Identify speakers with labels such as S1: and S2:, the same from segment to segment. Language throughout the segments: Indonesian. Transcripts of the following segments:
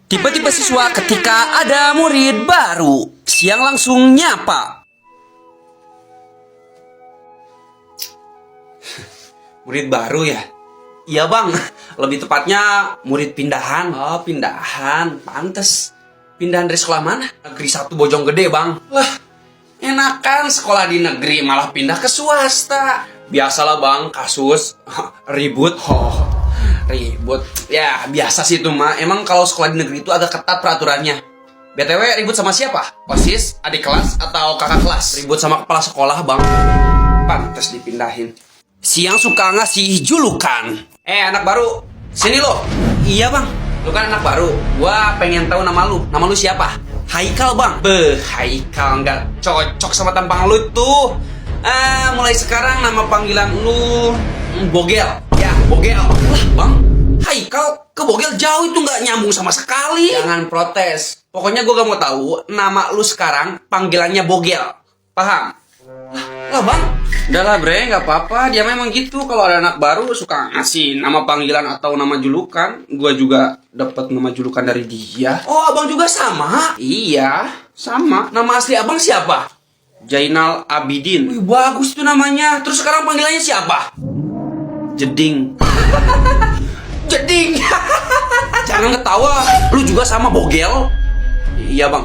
S1: Tiba-tiba siswa ketika ada murid baru, siang langsung nyapa. Murid baru ya? Iya bang, lebih tepatnya murid pindahan. Oh pindahan, pantes. Pindahan dari sekolah mana? Negeri 1 Bojonggede bang. Lah, enakan sekolah di negeri malah pindah ke swasta. Biasalah bang, kasus ribut. Ribut. Ya, biasa sih itu mah. Emang kalau sekolah di negeri itu agak ketat peraturannya. BTW ribut sama siapa? OSIS, adik kelas, atau kakak kelas? Ribut sama kepala sekolah, Bang. Pantes dipindahin. Siang suka ngasih julukan. Anak baru. Sini lo. Iya, Bang. Lu kan anak baru. Gua pengen tahu nama lu. Nama lu siapa? Haikal, Bang. Haikal nggak cocok sama tampang lu tuh. Mulai sekarang nama panggilan lu Bogel. Ya, Bogel. Lah, Bang, Haikal ke Bogel jauh itu nggak nyambung sama sekali. Jangan protes. Pokoknya gue gak mau tahu nama lu sekarang panggilannya Bogel. Paham? Lah, Bang. Udah lah, Bre, nggak apa-apa. Dia memang gitu. Kalau ada anak baru suka ngasih nama panggilan atau nama julukan. Gue juga dapat nama julukan dari dia. Oh, Abang juga sama? Iya, sama. Nama asli Abang siapa? Jainal Abidin. Wih, bagus tuh namanya. Terus sekarang panggilannya siapa? Jeding. Jeding. Jangan ketawa. Lu juga sama Bogel? Iya bang.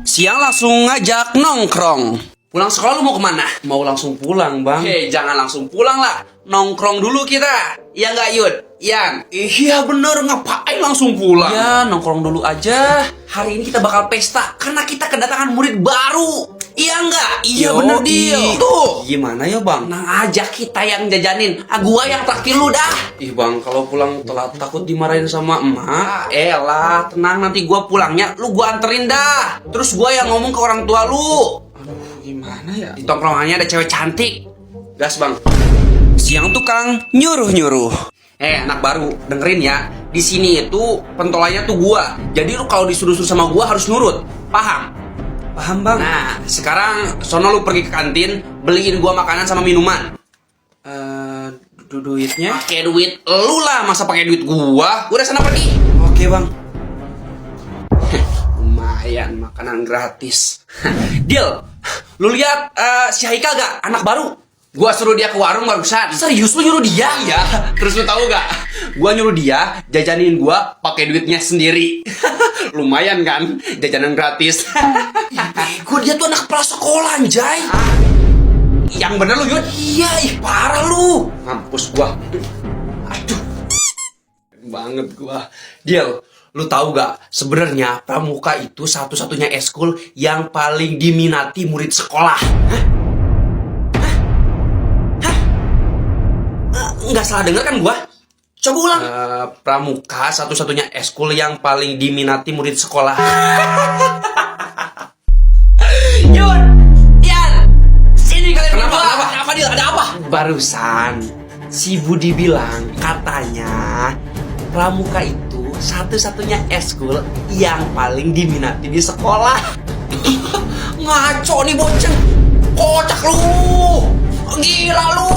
S1: Siang langsung ngajak nongkrong. Pulang sekolah lu mau kemana? Mau langsung pulang bang. Jangan langsung pulang lah. Nongkrong dulu kita. Iya nggak Yud? Ian? Iya bener, ngapain langsung pulang? Ya nongkrong dulu aja. Hari ini kita bakal pesta karena kita kedatangan murid baru. Iya nggak? Iya bener Dil. Tuh. Gimana ya bang? Nang aja kita yang jajanin. Gua yang traktir lu dah. Ih bang, kalau pulang telat takut dimarahin sama emak. Elah, tenang nanti gua pulangnya. Lu gua anterin dah. Terus gua yang ngomong ke orang tua lu. Aduh, gimana ya? Di tongkrongannya ada cewek cantik. Gas bang. Siang tukang nyuruh-nyuruh. Anak baru, dengerin ya. Di sini itu pentolannya tuh gua. Jadi lu kalau disuruh-suruh sama gua harus nurut. Paham? Paham bang. Nah, sekarang sono lu pergi ke kantin, beliin gua makanan sama minuman. Duitnya? Pakai duit lu lah, masa pakai duit gua? Udah sana pergi. Oke bang. Lumayan makanan gratis. Deal. Lu lihat si Haikal gak? Anak baru. Gua suruh dia ke warung barusan. Serius lu nyuruh dia? Iya. Terus lu tahu gak? Gua nyuruh dia jajanin gua pakai duitnya sendiri. Lumayan kan? Jajanan gratis. Gua dia tuh anak kepala sekolah anjay. Yang bener lu Yud? Iya, parah lu. Mampus gua. Aduh. Banget gua. Deal. Lu tahu gak? Sebenarnya pramuka itu satu-satunya eskul yang paling diminati murid sekolah. Nggak salah denger kan gua? Coba ulang. Pramuka satu-satunya eskul yang paling diminati murid sekolah. Yun, Ian, sini kalian berdua. Kenapa dia? Ada apa? Barusan si Budi bilang katanya pramuka itu satu-satunya eskul yang paling diminati di sekolah. Ngaco nih bocah. Kocak lu. Gila lu.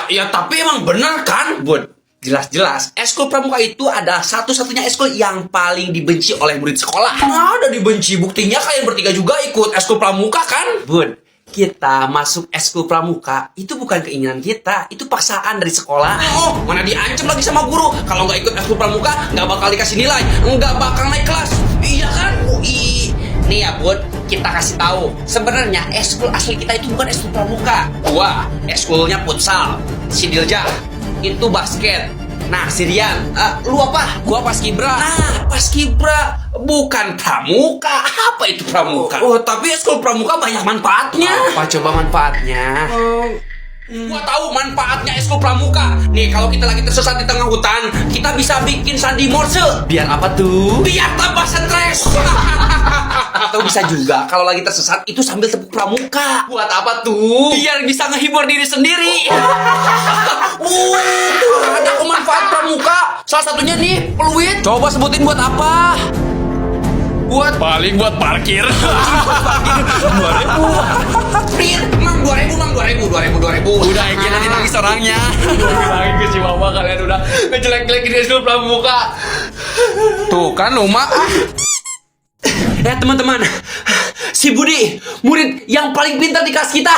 S1: Ya tapi emang bener kan, Bud? Jelas-jelas, eskul pramuka itu adalah satu-satunya eskul yang paling dibenci oleh murid sekolah. Ada dibenci, buktinya kalian bertiga juga ikut eskul pramuka kan? Bud, kita masuk eskul pramuka itu bukan keinginan kita, itu paksaan dari sekolah. Oh, mana diancam lagi sama guru. Kalau nggak ikut eskul pramuka, nggak bakal dikasih nilai, nggak bakal naik kelas. Iya kan? Nih ya Bud, kita kasih tahu. Sebenarnya eskul asli kita itu bukan eskul pramuka. Gua eskulnya futsal. Si Dilja itu basket. Nah, si Rian, lu apa? Gua paskibra. Nah, paskibra bukan pramuka. Apa itu pramuka? Tapi eskul pramuka banyak manfaatnya. Apa coba manfaatnya? Gua tahu manfaatnya eskul pramuka. Nih, kalau kita lagi tersesat di tengah hutan, kita bisa bikin sandi morse. Biar apa tuh? Biar tambah stres. Atau bisa juga kalau lagi tersesat itu sambil tepuk pramuka. Buat apa tuh? Biar bisa ngehibur diri sendiri. Ada manfaat pramuka. Salah satunya nih, peluit. Coba sebutin buat apa?
S2: Paling buat parkir.
S1: 2.000. Mang 2.000.
S2: Udah Eki nanti nangis orangnya. Bilangin ke si mama kalian udah ngejelek-jelekin di eskul pramuka.
S1: Tuh kan lu mah. Teman-teman, si Budi, murid yang paling pintar di kelas kita,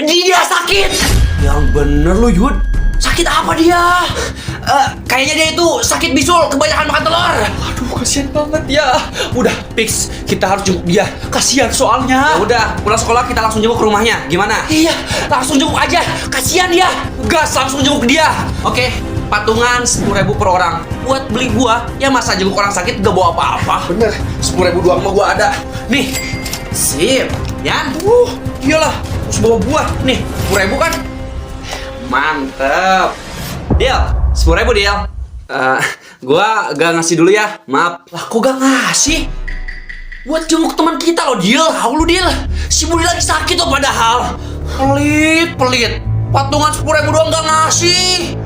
S1: dia sakit. Yang bener lu, Yud. Sakit apa dia? Kayaknya dia itu sakit bisul, kebanyakan makan telur. Aduh, kasihan banget ya. Udah, fix, kita harus jemput dia. Kasihan soalnya. Ya udah, pulang sekolah kita langsung jemput ke rumahnya. Gimana? Iya, langsung jemput aja. Kasihan dia. Gas, langsung jemput dia. Oke, patungan 10.000 per orang. Buat beli gua, ya masa jemput orang sakit gak bawa apa-apa. Bener, 10.000 doang mah gua ada. Nih, sip. Yan, iyalah, harus bawa buah. Nih, 10.000 kan? Mantep. Deal, 10.000 deal. Gua gak ngasih dulu ya, maaf. Lah kok gak ngasih? Buat jenguk teman kita loh, Deal. Tahu lu, Deal. Si Budi lagi sakit loh padahal. Pelit. Patungan 10.000 doang gak ngasih.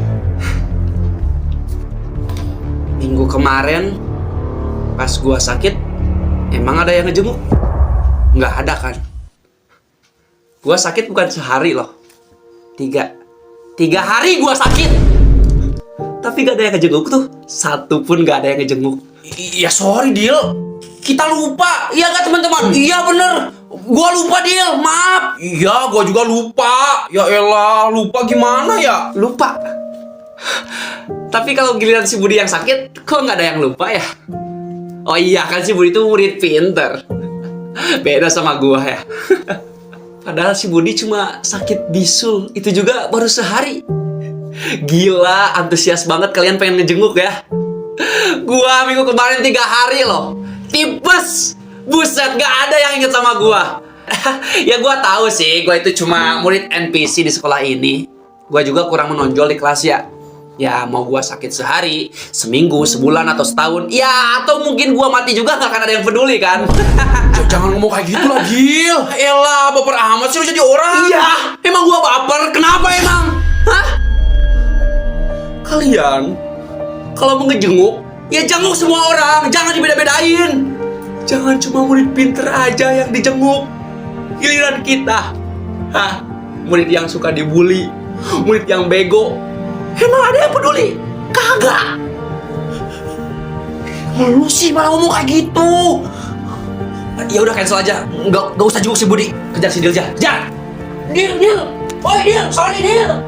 S1: Minggu kemarin pas gua sakit, emang ada yang ngejenguk? Nggak ada kan? Gua sakit bukan sehari loh. Tiga hari gua sakit. Tapi gak ada yang ngejenguk tuh. Satu pun gak ada yang ngejenguk. Iya sorry Dil, kita lupa. Iya gak teman-teman? Iya bener, gua lupa Dil, maaf. Iya gua juga lupa. Ya elah, lupa gimana ya? Lupa. Tapi kalau giliran si Budi yang sakit, kok gak ada yang lupa ya? Oh iya kan si Budi itu murid pinter. Beda sama gua ya. Padahal si Budi cuma sakit bisul. Itu juga baru sehari. Gila, antusias banget kalian pengen ngejenguk ya. Gua minggu kemarin 3 hari loh. Tipes. Buset, gak ada yang inget sama gua. Ya gua tahu sih, gua itu cuma murid NPC di sekolah ini. Gua juga kurang menonjol di kelas ya. Ya mau gua sakit sehari, seminggu, sebulan, atau setahun, ya atau mungkin gua mati juga gak akan ada yang peduli kan. Jangan ngomong kayak gitu lah Gil. Elah, baper amat sih lu jadi orang. Iya, emang gua baper, kenapa emang? Hah? Kalian kalau mau ngejenguk, ya jenguk semua orang, jangan dibeda-bedain. Jangan cuma murid pinter aja yang dijenguk. Giliran kita, murid yang suka dibully, murid yang bego, emang ada yang peduli? Kagak. Lu sih malah ngomong kayak gitu. Ya udah cancel aja. Nggak usah jenguk si Budi. Kejar si Dilja. Kejar. Dil. Oi Dil, sorry Dil.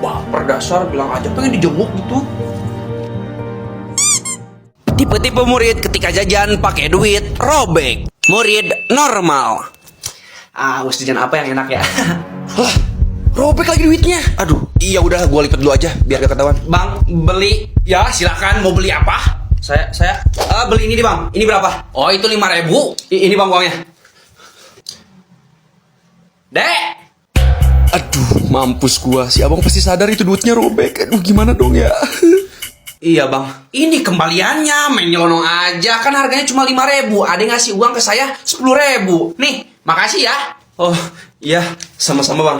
S1: Baper dasar, bilang aja pengen dijenguk gitu. Tipe-tipe murid ketika jajan pakai duit robek. Murid normal. Harus jajan apa yang enak ya? Lah, robek lagi duitnya. Aduh, iya udah gua lipet dulu aja biar gak ketahuan. Bang, beli. Ya, silakan mau beli apa? Saya beli ini nih, Bang. Ini berapa? Oh, itu 5.000. Ini Bang uangnya. Dek. Aduh, mampus gua. Si Abang pasti sadar itu duitnya robek. Aduh, gimana dong ya? Iya, Bang. Ini kembaliannya, main nyelonong aja. Kan harganya cuma 5.000. Ada ngasih uang ke saya 10.000. Nih, makasih ya. Oh, iya. Sama-sama, Bang.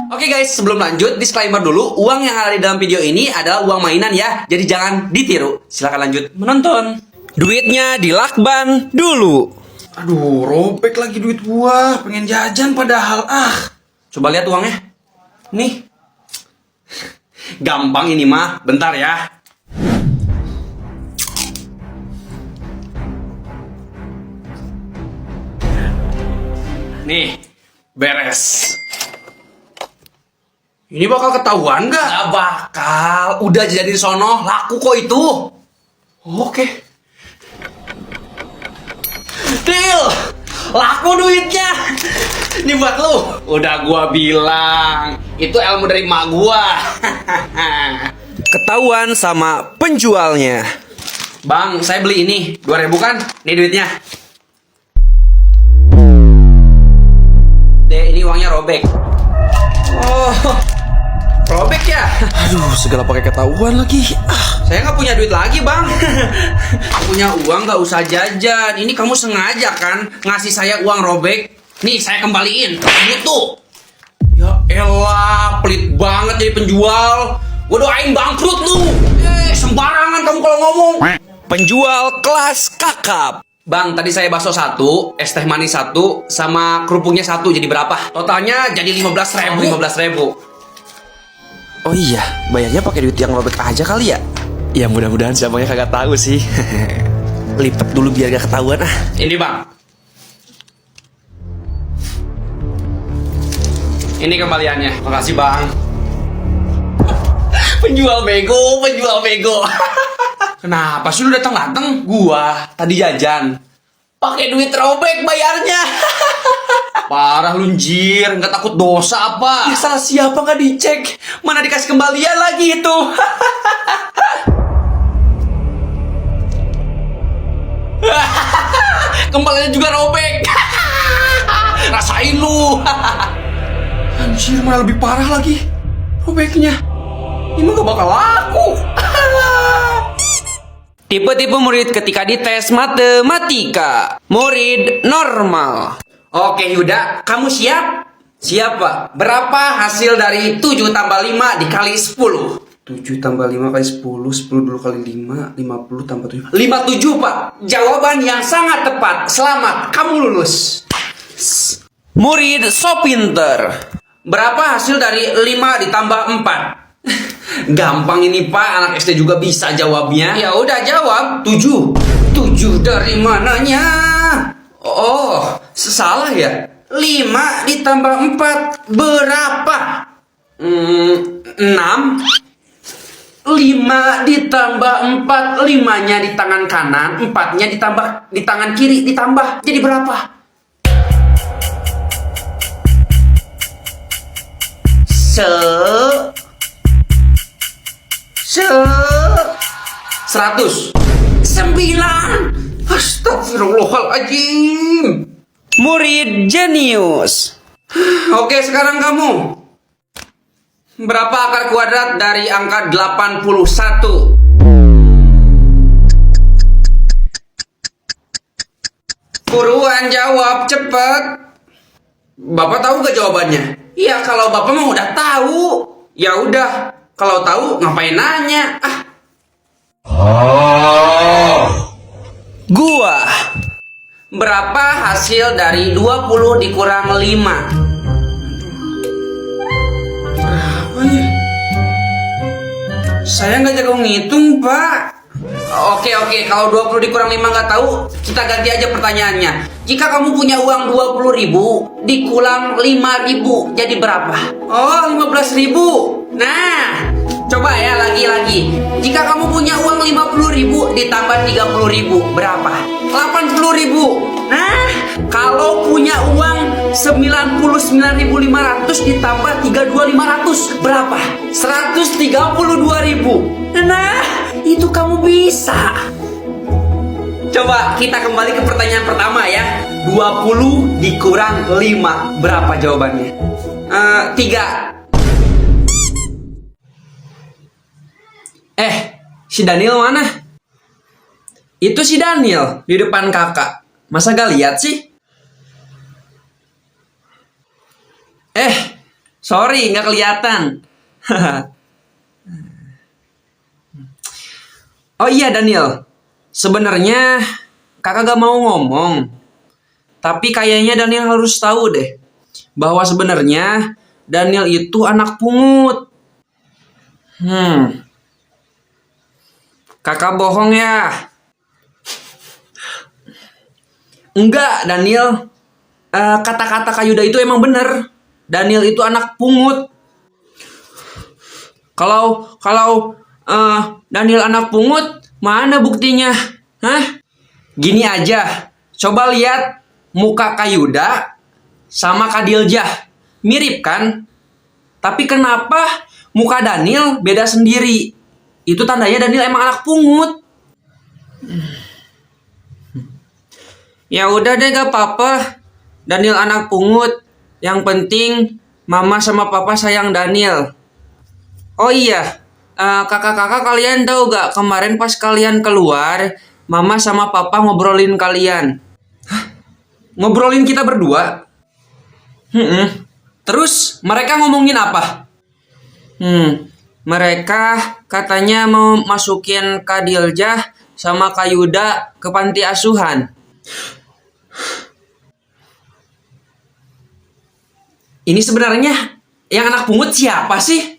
S1: Oke guys, sebelum lanjut, disclaimer dulu. Uang yang ada di dalam video ini adalah uang mainan ya. Jadi jangan ditiru. Silakan lanjut menonton. Duitnya dilakban dulu. Aduh, robek lagi duit gua. Pengen jajan padahal. Coba lihat uangnya. Nih. Gampang ini mah. Bentar ya. Nih, beres. Ini bakal ketahuan gak? Gak bakal. Udah jadi di sono, laku kok itu. Oke. Deal, laku duitnya. Ini buat lu. Udah gua bilang, itu ilmu dari emak gua. Ketahuan sama penjualnya. Bang, saya beli ini 2.000 kan? Ini duitnya. Deh, ini uangnya robek. Oh, robek ya? Aduh, segala pakai ketahuan lagi. Saya nggak punya duit lagi, Bang. Punya uang nggak usah jajan. Ini kamu sengaja kan ngasih saya uang robek? Nih, saya kembaliin. Kamu tuh. Ya elah, pelit banget jadi penjual. Gue doain bangkrut lu. Sembarangan kamu kalau ngomong. Penjual kelas kakap. Bang, tadi saya bakso 1, es teh manis 1, sama kerupuknya 1, jadi berapa? Totalnya jadi 15.000. 15.000. Oh iya, bayarnya pakai duit yang robek aja kali ya?
S2: Ya mudah-mudahan siapanya kagak tahu sih. Lipet dulu biar gak ketahuan ah.
S1: Ini bang. Ini kembaliannya. Makasih bang. Penjual bego, penjual bego. Kenapa sih lu datang-datang? Gua tadi jajan. Pakai duit robek bayarnya. Parah lu anjir, nggak takut dosa apa? Ya salah siapa nggak dicek? Mana dikasih kembalian lagi itu? Kembaliannya juga robek. Rasain lu. Anjir, malah lebih parah lagi robeknya. Ini mah gak bakal laku. Tipe-tipe murid ketika dites matematika. Murid normal. Oke Yuda, kamu siap? Siap Pak. Berapa hasil dari 7 tambah 5 dikali 10? 7 tambah 5 kali 10, 10 dulu kali 5, 50 tambah 7. 57 Pak. Jawaban yang sangat tepat. Selamat, kamu lulus. Murid so pinter. Berapa hasil dari 5 ditambah 4? Gampang ini Pak, anak SD juga bisa jawabnya. Ya udah jawab. 7. 7 dari mananya? Oh, salah ya. 5 ditambah 4 berapa? 6. 5 ditambah 4, 5-nya di tangan kanan, 4-nya ditambah di tangan kiri, ditambah jadi berapa? Seratus. 9. Astagfirullahaladzim. Murid jenius. Oke, sekarang kamu. Berapa akar kuadrat dari angka 81? Buruan jawab, cepet. Bapak tahu gak jawabannya? Iya, kalau Bapak mah udah tahu. Ya udah, kalau tahu ngapain nanya? Gua. Berapa hasil dari 20 dikurang 5? Berapa ya? Saya nggak jago ngitung, Pak. Oke, kalau 20 dikurang 5 nggak tahu, kita ganti aja pertanyaannya. Jika kamu punya uang 20.000 dikurang 5.000, jadi berapa? Oh, 15.000. Nah, coba ya lagi. Jika kamu punya uang 50.000 ditambah 30.000, berapa? 80.000. Nah, kalau punya uang 99.500 ditambah 32.500, berapa? 132.000. Nah, itu kamu bisa. Coba kita kembali ke pertanyaan pertama ya. 20 dikurang 5, berapa jawabannya? 3. Si Daniel mana? Itu si Daniel di depan kakak. Masa gak lihat sih? Sorry, gak kelihatan. Oh iya Daniel, sebenarnya kakak gak mau ngomong. Tapi kayaknya Daniel harus tahu deh bahwa sebenarnya Daniel itu anak pungut. Kakak bohong ya? Enggak, Daniel. Kata-kata Kak Yuda itu emang bener. Daniel itu anak pungut. Kalau Daniel anak pungut, mana buktinya? Gini aja. Coba lihat muka Kak Yuda sama Kak Diljah. Mirip kan? Tapi kenapa muka Daniel beda sendiri? Itu tandanya Daniel emang anak pungut. Ya udah deh, gak apa-apa. Daniel anak pungut. Yang penting mama sama papa sayang Daniel. Oh iya, kakak-kakak kalian tahu gak kemarin pas kalian keluar, mama sama papa ngobrolin kalian. Ngobrolin kita berdua? Terus mereka ngomongin apa? Mereka katanya mau masukin Kak Diljah sama Kak Yuda ke panti asuhan. Ini sebenarnya yang anak pungut siapa sih?